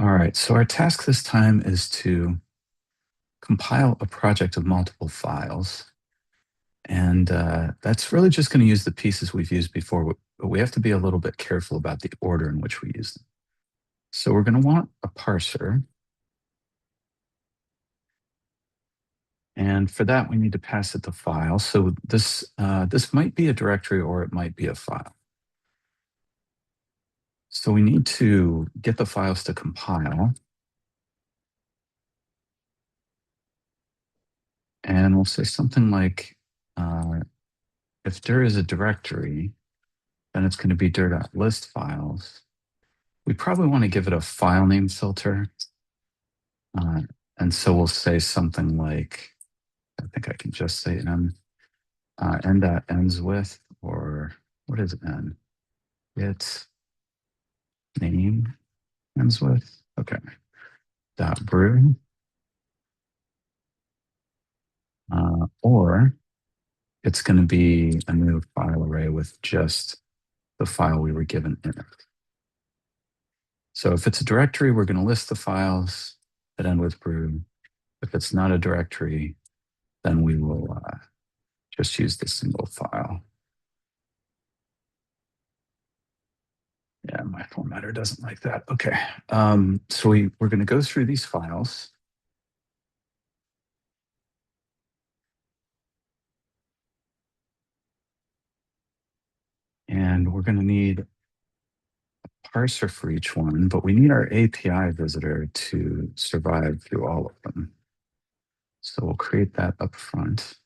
All right, so our task this time is to compile a project of multiple files. And that's really just going to use the pieces we've used before, but we have to be a little bit careful about the order in which we use them. So we're going to want a parser. And for that, we need to pass it the file. So this might be a directory or it might be a file. So we need to get the files to compile. And we'll say something like, if dir is a directory, then it's going to be dir.list files. We probably want to give it a file name filter. And so we'll say something like, I think I can just say n dot ends with, or what is n? It's name ends with. Okay. Dot brew. Or it's going to be a new file array with just the file we were given in it. So if it's a directory, we're going to list the files that end with brew. If it's not a directory, then we will just use the single file. Yeah, my formatter doesn't like that. Okay. So we're going to go through these files. And we're going to need a parser for each one, but we need our API visitor to survive through all of them. So we'll create that up front.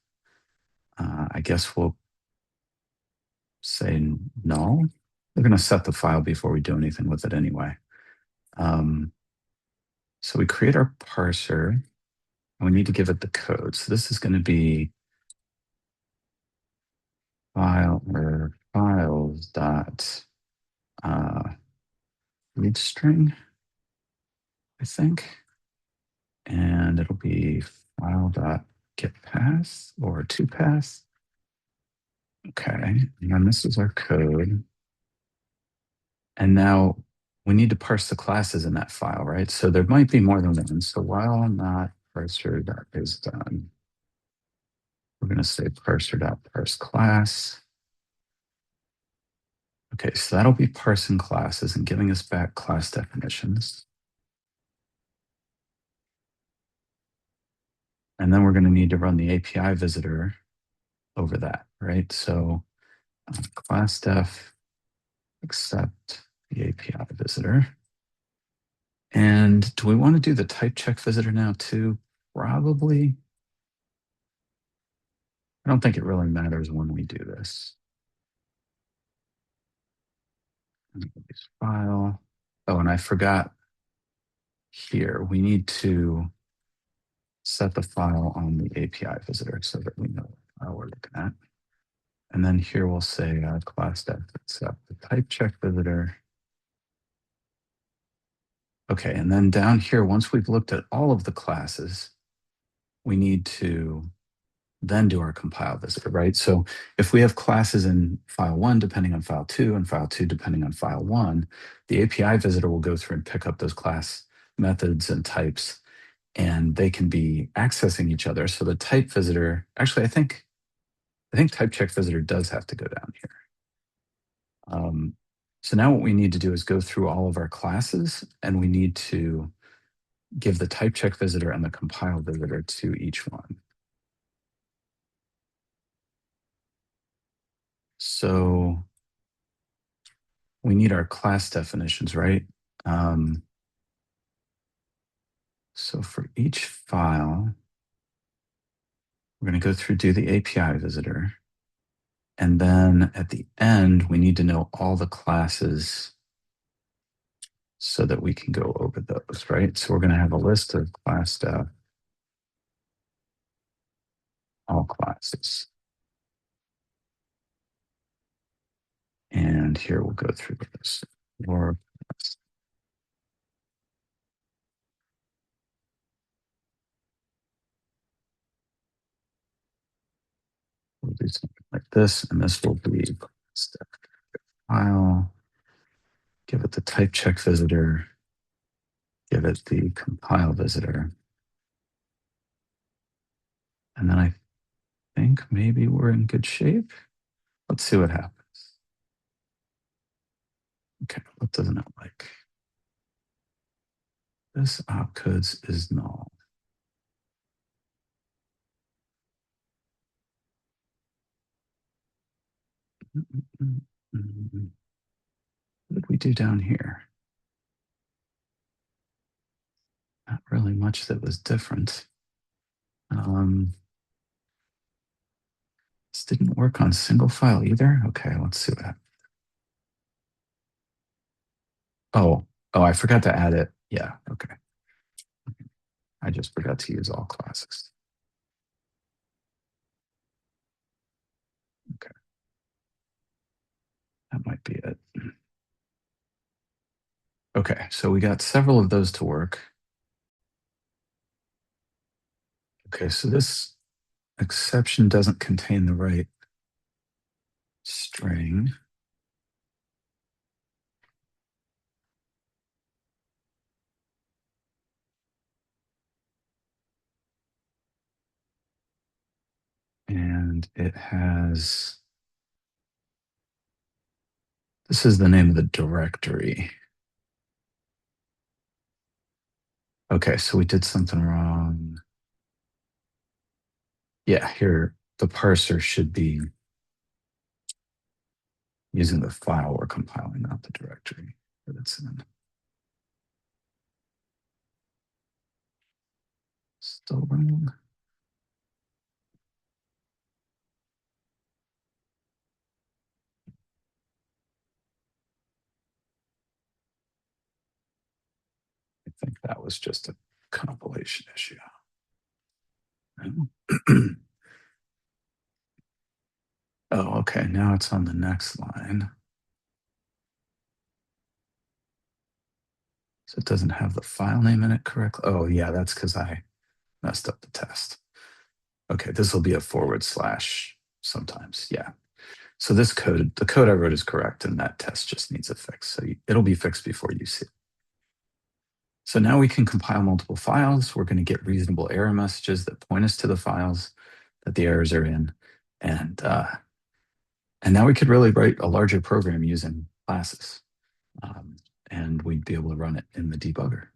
I guess we'll say null. We're going to set the file before we do anything with it anyway. So we create our parser, and we need to give it the code. So this is going to be file or files dot read string, I think. And it'll be file dot get path or to path. Okay, and then this is our code. And now we need to parse the classes in that file, right? So there might be more than one. So while not parser dot is done, we're going to say parser dot parse class. Okay, so that'll be parsing classes and giving us back class definitions. And then we're going to need to run the API visitor over that, right? So class def accept the API visitor. And do we want to do the type check visitor now too? Probably. I don't think it really matters when we do this. File. Oh, and I forgot here, we need to set the file on the API visitor so that we know what file we're looking at. And then here we'll say class def accept the type check visitor. Okay, and then down here, once we've looked at all of the classes, we need to then do our compile visitor, right? So if we have classes in file 1 depending on file 2 and file 2 depending on file 1, the API visitor will go through and pick up those class methods and types, and they can be accessing each other. So the type visitor, actually, I think type check visitor does have to go down here. So now what we need to do is go through all of our classes, and we need to give the type check visitor and the compile visitor to each one. So we need our class definitions, right? So for each file, we're going to go through, do the API visitor. And then at the end, we need to know all the classes so that we can go over those, right? So we're going to have a list of class def, all classes. And here we'll go through this. Or we'll do something like this, and this will be step file. Give it the type check visitor. give it the compile visitor. And then I think maybe we're in good shape. Let's see what happens. Okay, what doesn't it like? This opcodes is null. What did we do down here? Not really much that was different. This didn't work on single file either. Okay, let's see what happens. Oh, I forgot to add it. Yeah, okay. I just forgot to use all classes. Okay. That might be it. Okay, so we got several of those to work. Okay, so this exception doesn't contain the right string. And it has, this is the name of the directory. Okay, so we did something wrong. Yeah, here, the parser should be using the file we're compiling, not the directory that it's in. Still wrong. I think that was just a compilation issue. Oh, okay. Now it's on the next line. So it doesn't have the file name in it correctly. Oh, yeah, that's because I messed up the test. Okay, this will be a / sometimes. Yeah. So this code, the code I wrote is correct, and that test just needs a fix. So it'll be fixed before you see it. So now we can compile multiple files. We're going to get reasonable error messages that point us to the files that the errors are in. And now we could really write a larger program using classes. And we'd be able to run it in the debugger.